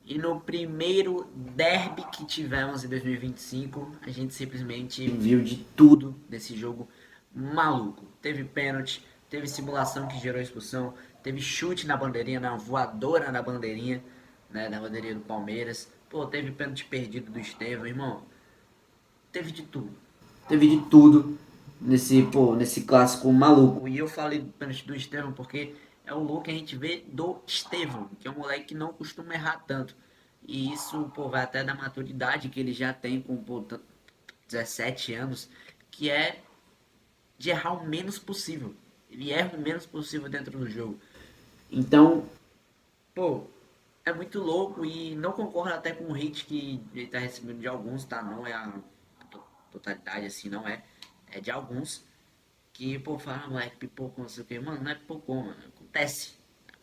E no primeiro derby que tivemos em 2025, a gente simplesmente viu de tudo nesse jogo maluco. Teve pênalti, teve simulação que gerou expulsão, teve chute na bandeirinha, na voadora na bandeirinha, né, na bandeirinha do Palmeiras. Pô, teve pênalti perdido do Estevão, irmão. Teve de tudo. Teve de tudo nesse clássico maluco. E eu falei do pênalti do Estevão porque é o louco que a gente vê do Estevão, que é um moleque que não costuma errar tanto. E isso, pô, vai até da maturidade que ele já tem com, pô, 17 anos, que é de errar o menos possível. Ele erra o menos possível dentro do jogo. Então, pô, é muito louco e não concordo até com o hate que ele tá recebendo de alguns, tá? Não é a totalidade assim, não é. É de alguns que, pô, fala, ah, moleque, pipocou, não sei o que. Mano, não é pipocou, mano. Acontece.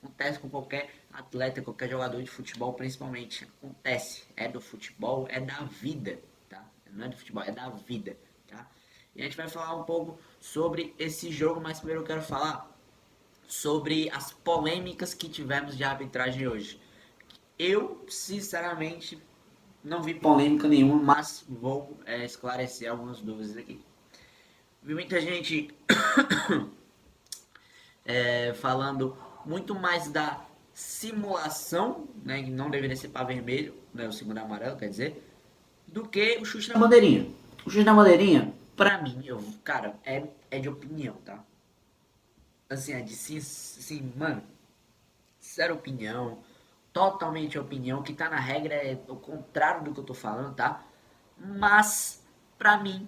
Acontece com qualquer atleta, qualquer jogador de futebol, principalmente. Acontece. É do futebol, é da vida, tá? Não é do futebol, é da vida, tá? E a gente vai falar um pouco sobre esse jogo, mas primeiro eu quero falar sobre as polêmicas que tivemos de arbitragem hoje. Eu, sinceramente, não vi polêmica nenhuma, mas vou esclarecer algumas dúvidas aqui. Vi muita gente falando muito mais da simulação, né, que não deveria ser para vermelho, né, o segundo amarelo, quer dizer, do que o chute na bandeirinha. O chute na bandeirinha, pra mim, cara, é de opinião, tá? Assim, é de sim, mano, zero opinião, totalmente opinião, o que tá na regra é o contrário do que eu tô falando, tá? Mas, pra mim,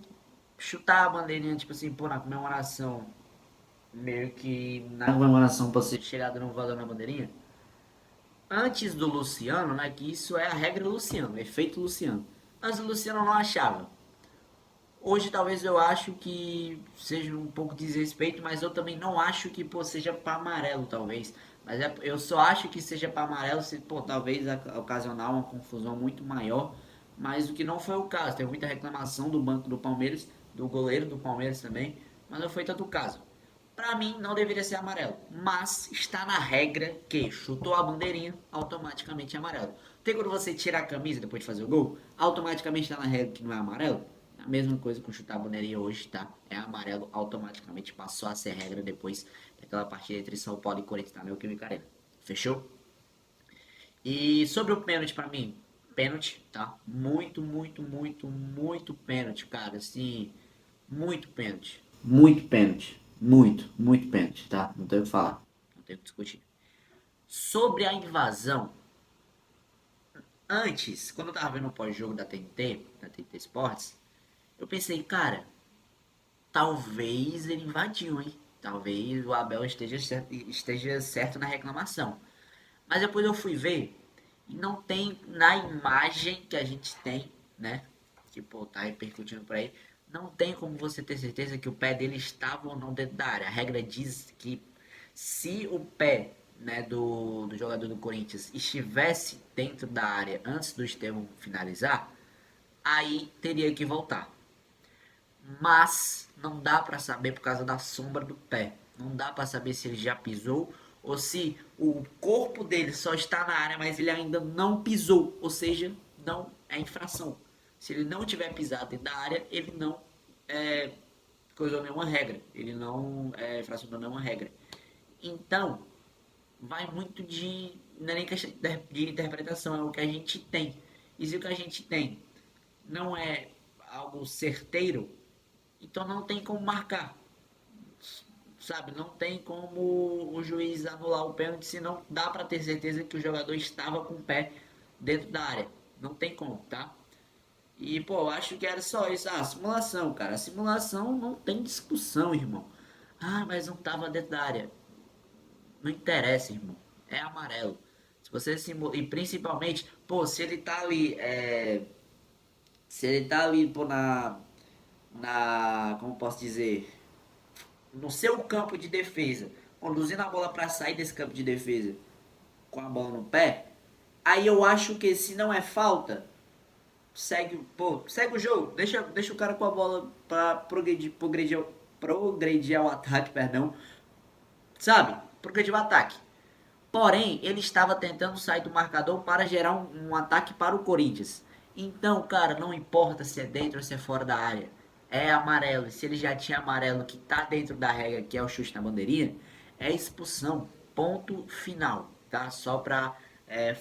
chutar a bandeirinha, tipo assim, pô, na comemoração, meio que na comemoração pra ser chegada no voador na bandeirinha, antes do Luciano, né, que isso é a regra do Luciano, efeito Luciano. Antes do Luciano eu não achava. Hoje talvez eu acho que seja um pouco de desrespeito, mas eu também não acho que pô, seja para amarelo, talvez. Mas eu só acho que seja para amarelo se pô, talvez ocasionar uma confusão muito maior, mas o que não foi o caso. Teve muita reclamação do banco do Palmeiras, do goleiro do Palmeiras também, mas não foi tanto o caso. Para mim não deveria ser amarelo, mas está na regra que chutou a bandeirinha, automaticamente é amarelo. Tem quando você tira a camisa depois de fazer o gol, automaticamente está na regra que não é amarelo? A mesma coisa com chutar a bandeirinha hoje, tá? É amarelo, automaticamente passou a ser regra depois daquela partida entre São Paulo e Corinthians, tá? Meu Química Arena. Fechou? E sobre o pênalti pra mim, pênalti, tá? Muito, muito, muito, muito pênalti, cara. Assim, muito pênalti. Muito pênalti. Muito, muito pênalti, tá? Não tenho o que falar. Não tenho o que discutir. Sobre a invasão, antes, quando eu tava vendo o pós-jogo da TNT Sports, eu pensei, cara, talvez ele invadiu, hein? Talvez o Abel esteja certo na reclamação. Mas depois eu fui ver e não tem na imagem que a gente tem, né? Que pô, tá repercutindo por aí. Não tem como você ter certeza que o pé dele estava ou não dentro da área. A regra diz que se o pé, né, do jogador do Corinthians estivesse dentro da área antes do Estevão finalizar, aí teria que voltar. Mas não dá para saber por causa da sombra do pé. Não dá para saber se ele já pisou ou se o corpo dele só está na área, mas ele ainda não pisou, ou seja, não é infração. Se ele não tiver pisado dentro da área, ele não é, coisou nenhuma regra, ele não infracionou nenhuma regra. Então, vai muito de, não é nem questão de interpretação, é o que a gente tem. E se o que a gente tem não é algo certeiro, então não tem como marcar, sabe? Não tem como o juiz anular o pênalti se não dá para ter certeza que o jogador estava com o pé dentro da área. Não tem como, tá? E, pô, eu acho que era só isso. Ah, simulação, cara. A simulação não tem discussão, irmão. Ah, mas não tava dentro da área. Não interessa, irmão. É amarelo. Se você simula... E principalmente, pô, se ele tá ali, se ele tá ali, pô, como posso dizer, no seu campo de defesa, conduzindo a bola para sair desse campo de defesa com a bola no pé, aí eu acho que se não é falta, segue o jogo, deixa o cara com a bola para progredir ao ataque, perdão, sabe? Progredir o ataque. Porém, ele estava tentando sair do marcador para gerar um ataque para o Corinthians. Então, cara, não importa se é dentro ou se é fora da área. É amarelo. E se ele já tinha amarelo que tá dentro da regra, que é o chute na bandeirinha, é expulsão. Ponto final, tá? Só pra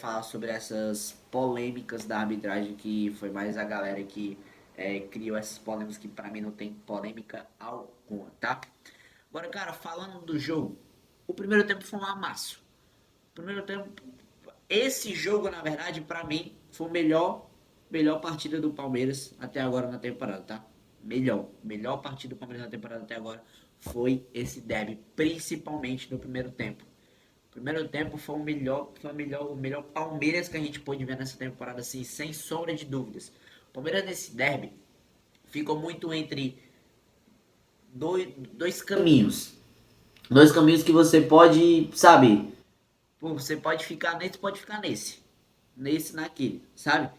falar sobre essas polêmicas da arbitragem, que foi mais a galera que criou essas polêmicas, que pra mim não tem polêmica alguma, tá? Agora, cara, falando do jogo, o primeiro tempo foi um amasso. Primeiro tempo, esse jogo, na verdade, pra mim, foi o melhor partida do Palmeiras até agora na temporada, tá? Melhor partida do Palmeiras na temporada até agora foi esse derby, principalmente no primeiro tempo. O primeiro tempo o melhor Palmeiras que a gente pôde ver nessa temporada, assim, sem sombra de dúvidas. O Palmeiras nesse derby ficou muito entre dois caminhos. Dois caminhos que você pode, sabe, pô, você pode ficar nesse, pode ficar nesse, naquele, sabe?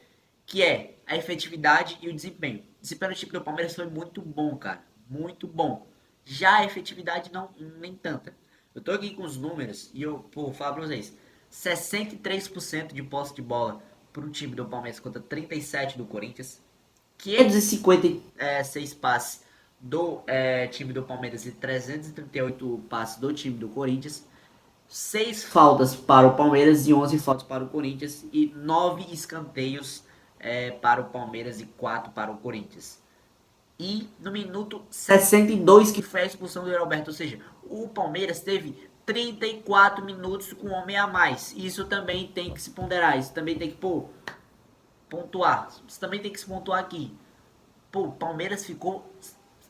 Que é a efetividade e o desempenho. O desempenho do time do Palmeiras foi muito bom, cara, muito bom. Já a efetividade não, nem tanta. Eu tô aqui com os números e eu, pô, falo pra vocês, 63% de posse de bola pro time do Palmeiras contra 37 do Corinthians, 556 passes do time do Palmeiras e 338 passes do time do Corinthians. 6 faltas para o Palmeiras e 11 faltas para o Corinthians. E 9 escanteios para o Palmeiras e 4 para o Corinthians. E no minuto 62 que foi a expulsão do Roberto. Ou seja, o Palmeiras teve 34 minutos com um homem a mais. Isso também tem que se ponderar. Isso também tem que pontuar. Isso também tem que se pontuar aqui. Pô, o Palmeiras ficou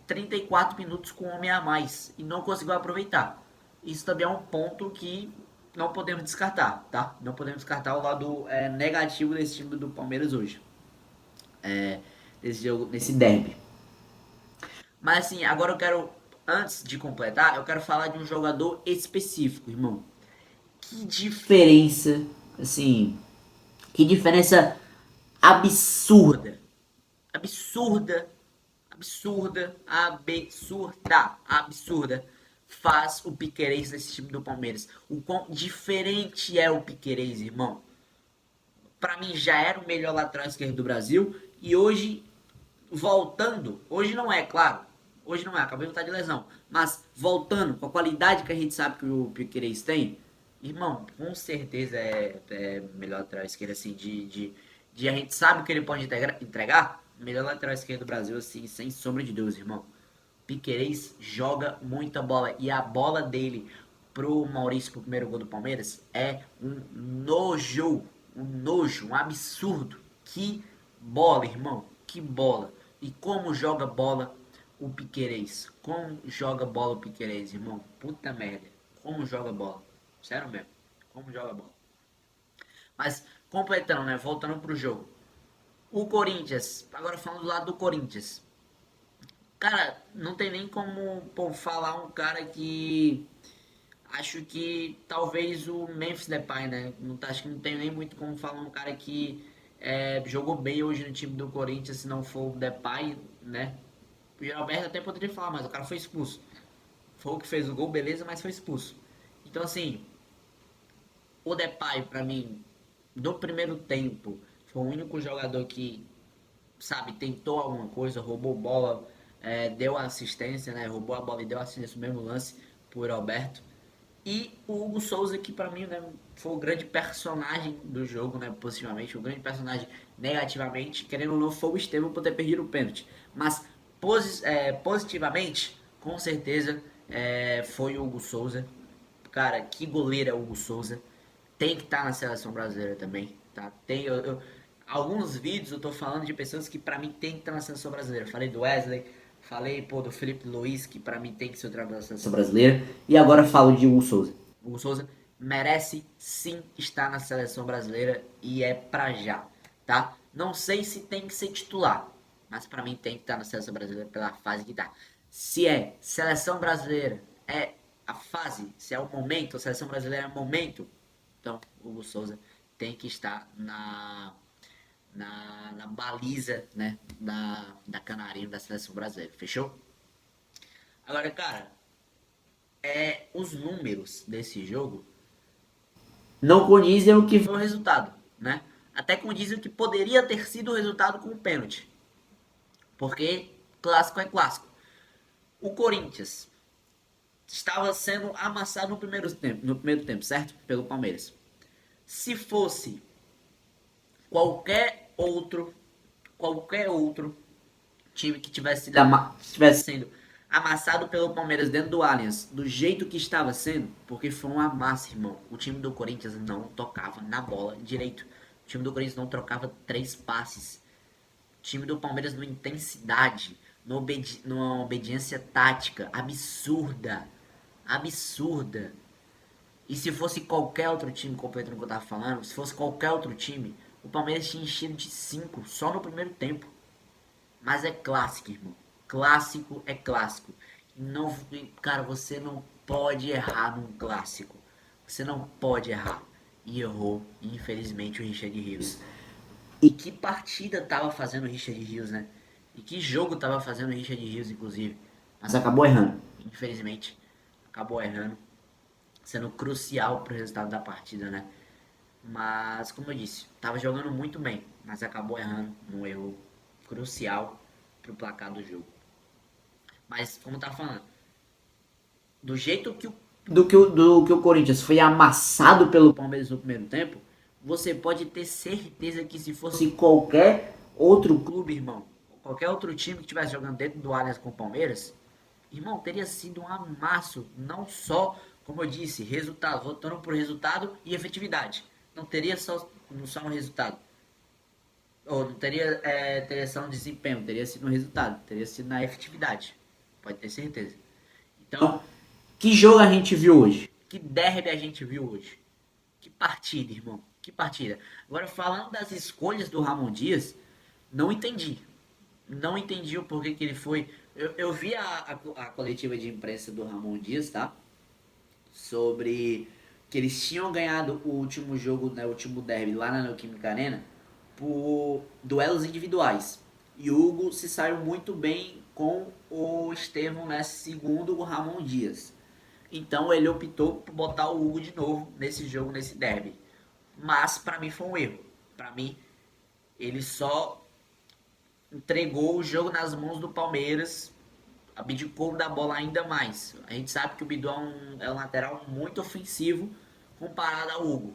34 minutos com um homem a mais e não conseguiu aproveitar. Isso também é um ponto que não podemos descartar, tá? Não podemos descartar o lado negativo desse time do Palmeiras hoje. Desse jogo, desse derby. Mas assim, agora eu quero, antes de completar, eu quero falar de um jogador específico, irmão. Que diferença, assim, que diferença absurda. Absurda, absurda faz o Piquerez desse time do Palmeiras. O quão diferente é o Piquerez, irmão. Pra mim já era o melhor lateral esquerdo do Brasil e hoje voltando, hoje não é, claro. Hoje não é, acabei de estar de lesão, mas voltando com a qualidade que a gente sabe que o Piquerez tem, irmão, com certeza é melhor lateral esquerdo assim de a gente sabe que ele pode entregar, melhor lateral esquerdo do Brasil assim, sem sombra de Deus, irmão. Piquerez joga muita bola e a bola dele pro Maurício pro primeiro gol do Palmeiras é um nojo, um absurdo. Que bola, irmão, que bola. E como joga bola o Piquerez? Como joga bola o Piquerez, irmão? Puta merda. Como joga bola? Sério mesmo. Como joga bola. Mas completando, né? Voltando pro jogo. O Corinthians, agora falando do lado do Corinthians. Cara, não tem nem como pô, falar um cara que acho que talvez o Memphis Depay, né? Não, acho que não tem nem muito como falar um cara que jogou bem hoje no time do Corinthians, se não for o Depay, né? O Gilberto até poderia falar, mas o cara foi expulso. Foi o que fez o gol, beleza, mas foi expulso. Então, assim, o Depay, pra mim, no primeiro tempo, foi o único jogador que, sabe, tentou alguma coisa, roubou bola, deu assistência, né? Roubou a bola e deu assistência no mesmo lance por Alberto. E o Hugo Souza, que pra mim né, foi o grande personagem do jogo, né? Positivamente, o grande personagem negativamente, querendo ou não, foi o Estevam por ter perdido o pênalti. Mas positivamente, com certeza, foi o Hugo Souza. Cara, que goleiro é o Hugo Souza. Tem que estar na seleção brasileira também, tá? Alguns vídeos eu tô falando de pessoas que pra mim tem que estar na seleção brasileira. Falei do Wesley, falei, pô, do Felipe Luiz, que pra mim tem que ser o treinador da seleção brasileira. E agora falo de Hugo Souza. O Hugo Souza merece sim estar na seleção brasileira e é pra já, tá? Não sei se tem que ser titular, mas pra mim tem que estar na seleção brasileira pela fase que tá. Se é seleção brasileira, é a fase, se é o momento, a seleção brasileira é o momento, então o Hugo Souza tem que estar na baliza, né, da canarinho da seleção brasileira, fechou? Agora, cara, os números desse jogo não condizem o que foi o resultado, né? Até condizem o que poderia ter sido o resultado com o pênalti. Porque clássico é clássico. O Corinthians estava sendo amassado no primeiro tempo, certo? Pelo Palmeiras. Se fosse qualquer outro time que tivesse sendo amassado pelo Palmeiras dentro do Allianz, do jeito que estava sendo, porque foi um amasso, irmão. O time do Corinthians não tocava na bola direito. O time do Corinthians não trocava 3 passes. O time do Palmeiras numa intensidade, numa obediência tática absurda. Absurda. E se fosse qualquer outro time, completando o que eu tava falando, se fosse qualquer outro time, o Palmeiras tinha enchido de 5 só no primeiro tempo. Mas é clássico, irmão. Clássico é clássico. Não, cara, você não pode errar num clássico. Você não pode errar. E errou, infelizmente, o Richard Rios. E que partida tava fazendo o Richard Rios, né? E que jogo tava fazendo o Richard Rios, inclusive. Mas acabou errando. Infelizmente, acabou errando. Sendo crucial pro resultado da partida, né? Mas, como eu disse, tava jogando muito bem. Mas acabou errando num erro crucial pro placar do jogo. Mas, como eu tava falando, do jeito que o Corinthians foi amassado pelo Palmeiras no primeiro tempo, você pode ter certeza que se fosse qualquer outro clube, irmão, qualquer outro time que estivesse jogando dentro do Allianz com o Palmeiras, irmão, teria sido um amasso, não só, como eu disse, resultado, voltando por resultado e efetividade. Não teria só um resultado. Ou não teria só um desempenho, teria sido um resultado, teria sido na efetividade. Pode ter certeza. Então, que jogo a gente viu hoje? Que derby a gente viu hoje? Que partida, irmão. Que partida. Agora, falando das escolhas do Ramon Dias, não entendi. Não entendi o porquê que ele foi. Eu vi a coletiva de imprensa do Ramon Dias, tá? Sobre que eles tinham ganhado o último jogo, né, o último derby lá na Neoquímica Arena por duelos individuais. E o Hugo se saiu muito bem com o Estevão, né, segundo o Ramon Dias. Então ele optou por botar o Hugo de novo nesse jogo, nesse derby. Mas para mim foi um erro. Para mim, ele só entregou o jogo nas mãos do Palmeiras, abdicou da bola ainda mais. A gente sabe que o Bidu é um lateral muito ofensivo comparado ao Hugo.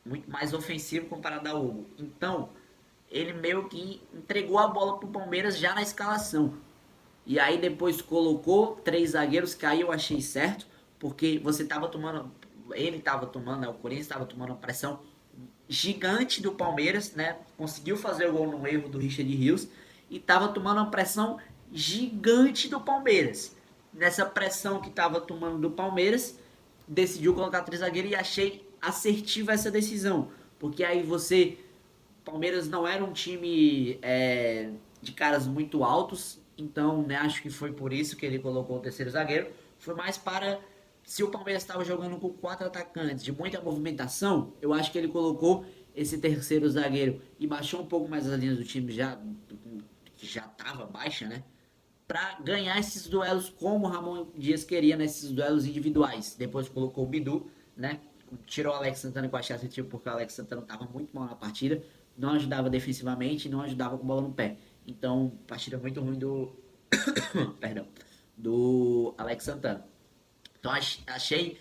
Muito mais ofensivo comparado ao Hugo. Então, ele meio que entregou a bola pro Palmeiras já na escalação. E aí depois colocou 3 zagueiros, que aí eu achei certo, porque você tava tomando, ele tava tomando, né, o Corinthians tava tomando uma pressão gigante do Palmeiras, né? Conseguiu fazer o gol no erro do Richard Rios e tava tomando uma pressão gigante do Palmeiras. Nessa pressão que tava tomando do Palmeiras, decidiu colocar 3 zagueiros e achei assertiva essa decisão, porque aí você Palmeiras não era um time de caras muito altos, então né, acho que foi por isso que ele colocou o terceiro zagueiro. Foi mais para. Se o Palmeiras estava jogando com 4 atacantes de muita movimentação, eu acho que ele colocou esse terceiro zagueiro e baixou um pouco mais as linhas do time que já estava baixa, né? Para ganhar esses duelos como o Ramon Dias queria nesses duelos individuais. Depois colocou o Bidu, né? Tirou o Alex Santana com a chance de porque o Alex Santana estava muito mal na partida, não ajudava defensivamente, não ajudava com a bola no pé. Então, partida muito ruim do perdão, do Alex Santana. Então achei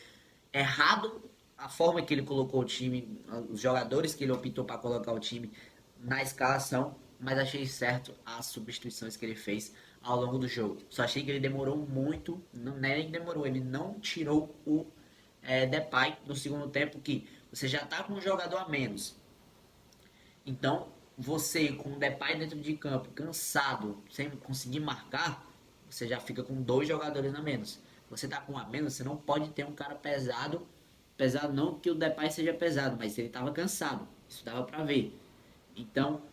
errado a forma que ele colocou o time, os jogadores que ele optou para colocar o time na escalação, mas achei certo as substituições que ele fez ao longo do jogo. Só achei que ele demorou muito, não nem demorou, ele não tirou o Depay no segundo tempo, que você já tá com um jogador a menos. Então, você com o Depay dentro de campo, cansado, sem conseguir marcar, você já fica com 2 jogadores a menos. Você tá com um a menos, você não pode ter um cara pesado. Pesado não que o Depay seja pesado, mas ele tava cansado. Isso dava pra ver. Então,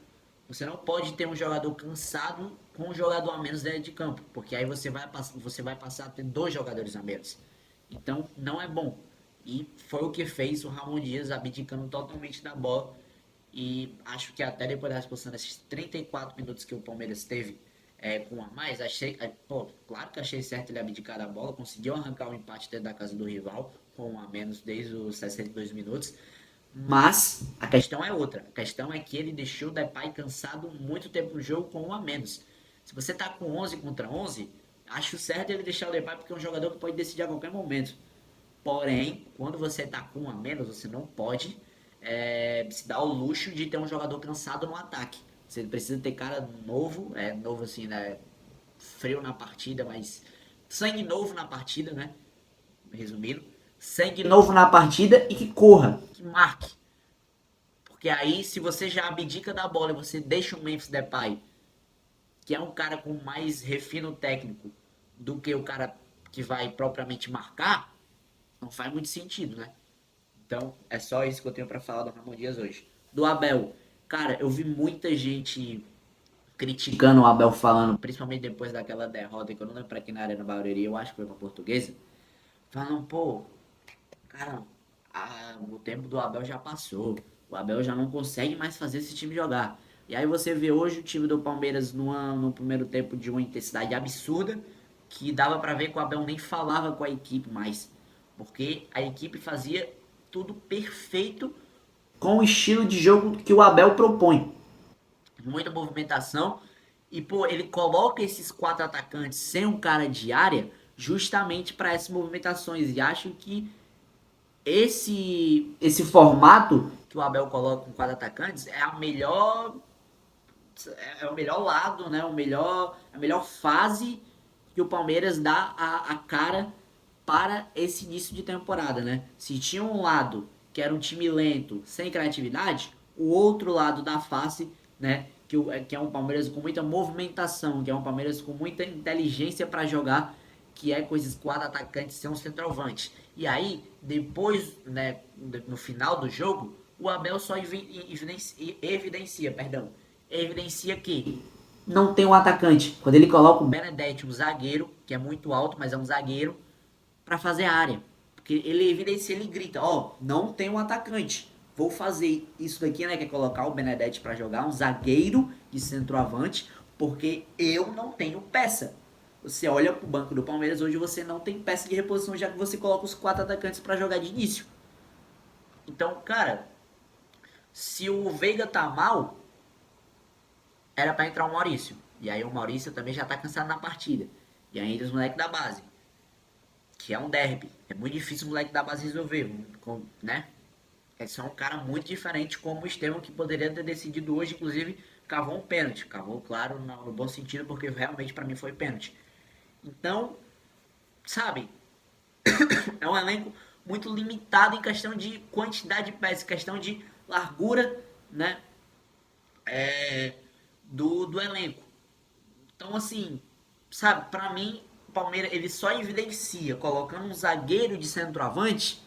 você não pode ter um jogador cansado com um jogador a menos dentro de campo, porque aí você vai passar a ter 2 jogadores a menos. Então, não é bom. E foi o que fez o Ramon Dias abdicando totalmente da bola. E acho que até depois da expulsão desses 34 minutos que o Palmeiras teve com a mais, achei. Pô, claro que achei certo ele abdicar da bola, conseguiu arrancar o empate dentro da casa do rival, com um a menos desde os 62 minutos. Mas a questão é outra. A questão é que ele deixou o Depay cansado muito tempo no jogo com um a menos. Se você tá com 11 contra 11, acho certo ele deixar o Depay porque é um jogador que pode decidir a qualquer momento. Porém, quando você tá com um a menos, você não pode se dar o luxo de ter um jogador cansado no ataque. Você precisa ter cara novo, novo assim, né? Frio na partida, mas sangue novo na partida, né? Resumindo, sangue novo na partida e que corra, que marque. Porque aí, se você já abdica da bola e você deixa o Memphis Depay, que é um cara com mais refino técnico do que o cara que vai propriamente marcar, não faz muito sentido, né? Então, é só isso que eu tenho pra falar do Ramon Dias hoje. Do Abel, cara, eu vi muita gente criticando o Abel falando, principalmente depois daquela derrota que eu não lembro pra quem na Arena Barueri, eu acho que foi pra Portuguesa, falando, pô, cara, o tempo do Abel já passou. O Abel já não consegue mais fazer esse time jogar. E aí você vê hoje o time do Palmeiras no primeiro tempo de uma intensidade absurda, que dava pra ver que o Abel nem falava com a equipe mais. Porque a equipe fazia tudo perfeito com o estilo de jogo que o Abel propõe. Muita movimentação. E, pô, ele coloca esses quatro atacantes sem um cara de área justamente para essas movimentações. E acho que esse formato que o Abel coloca com quatro atacantes é o melhor lado, né? A melhor fase que o Palmeiras dá a cara para esse início de temporada, né? Se tinha um lado que era um time lento, sem criatividade, o outro lado da face, né? Que é um Palmeiras com muita movimentação, que é um Palmeiras com muita inteligência para jogar, que é com esses quatro atacantes ser um centroavante. E aí, depois, né, no final do jogo, o Abel só evidencia que não tem um atacante. Quando ele coloca o Benedetti, um zagueiro, que é muito alto, mas é um zagueiro, para fazer a área. Porque ele evidencia, ele grita, ó, não tem um atacante. Vou fazer isso daqui, né, que é colocar o Benedetti para jogar, um zagueiro de centroavante, porque eu não tenho peça. Você olha pro banco do Palmeiras, hoje você não tem peça de reposição, já que você coloca os quatro atacantes para jogar de início. Então, cara, se o Veiga tá mal, era para entrar o Maurício. E aí o Maurício também já tá cansado na partida. E ainda os moleques da base, que é um derby. É muito difícil o moleque da base resolver, né? É só um cara muito diferente como o Estevão, que poderia ter decidido hoje, inclusive, cavou um pênalti. Cavou, claro, no bom sentido, porque realmente para mim foi pênalti. Então, sabe, é um elenco muito limitado em questão de quantidade de peças, questão de largura, né, do elenco. Então, assim, sabe, pra mim, o Palmeiras ele só evidencia, colocando um zagueiro de centroavante,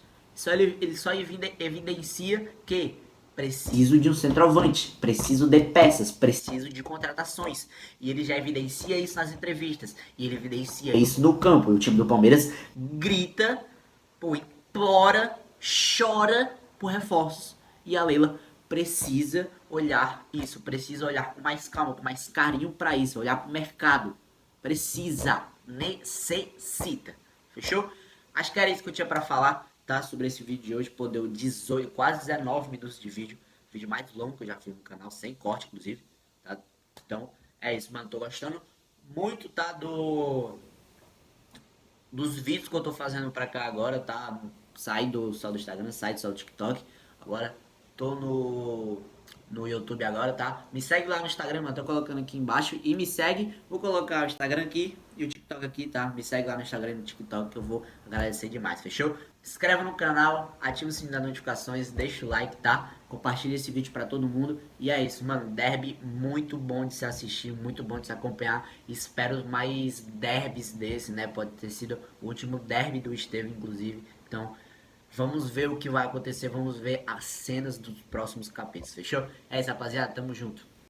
ele só evidencia que preciso de um centroavante, preciso de peças, preciso de contratações. E ele já evidencia isso nas entrevistas, e ele evidencia isso no campo. E o time do Palmeiras grita, pô, implora, chora por reforços. E a Leila precisa olhar isso, precisa olhar com mais calma, com mais carinho para isso, olhar para o mercado. Precisa, necessita. Fechou? Acho que era isso que eu tinha para falar, tá? Sobre esse vídeo de hoje. Pô, deu 18, quase 19 minutos de vídeo. Vídeo mais longo que eu já fiz no canal, sem corte, inclusive. Tá? Então, é isso, mano. Tô gostando muito, tá? Dos vídeos que eu tô fazendo pra cá agora, tá? Sai só do Instagram, sai só do TikTok. Agora tô no YouTube agora, tá? Me segue lá no Instagram, mano. Tô colocando aqui embaixo. E me segue. Vou colocar o Instagram aqui e o TikTok aqui, tá? Me segue lá no Instagram e no TikTok que eu vou agradecer demais, fechou? Se inscreve no canal, ativa o sininho das notificações, deixa o like, tá? Compartilha esse vídeo pra todo mundo. E é isso, mano. Derby muito bom de se assistir, muito bom de se acompanhar. Espero mais derbys desse, né? Pode ter sido o último derby do Estevão, inclusive. Então, vamos ver o que vai acontecer. Vamos ver as cenas dos próximos capítulos, fechou? É isso, rapaziada. Tamo junto.